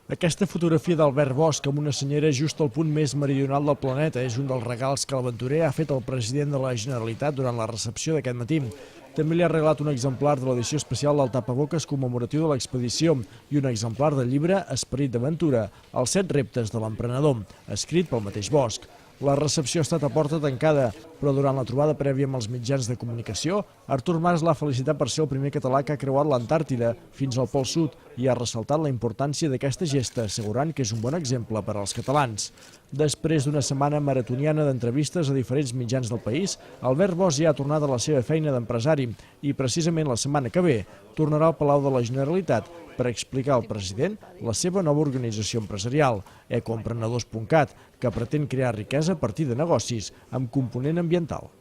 Aquesta fotografia d'Albert Bosch amb una senyera just al punt més meridional del planeta és un dels regals que l'aventurer ha fet al president de la Generalitat durant la recepció d'aquest matí. També li ha regalat un exemplar de l'edició especial del tapaboques commemoratiu de l'expedició i un exemplar del llibre Esperit d'aventura, els 7 reptes de l'emprenedor, escrit pel mateix Bosch. La recepció ha estat a porta tancada, però durant la trobada prèvia amb els mitjans de comunicació, Artur Mas l'ha felicitat per ser el primer català que ha creuat l'Antàrtida fins al Pol Sud i ha ressaltat la importància d'aquesta gesta, assegurant que és un bon exemple per als catalans. Després d'una setmana maratoniana d'entrevistes a diferents mitjans del país, Albert Bosch ja ha tornat a la seva feina d'empresari i precisament la setmana que ve tornarà al Palau de la Generalitat per explicar al president la seva nova organització empresarial, ecoemprenedors.cat, que pretén crear riquesa a partir de negocis amb component ambiental.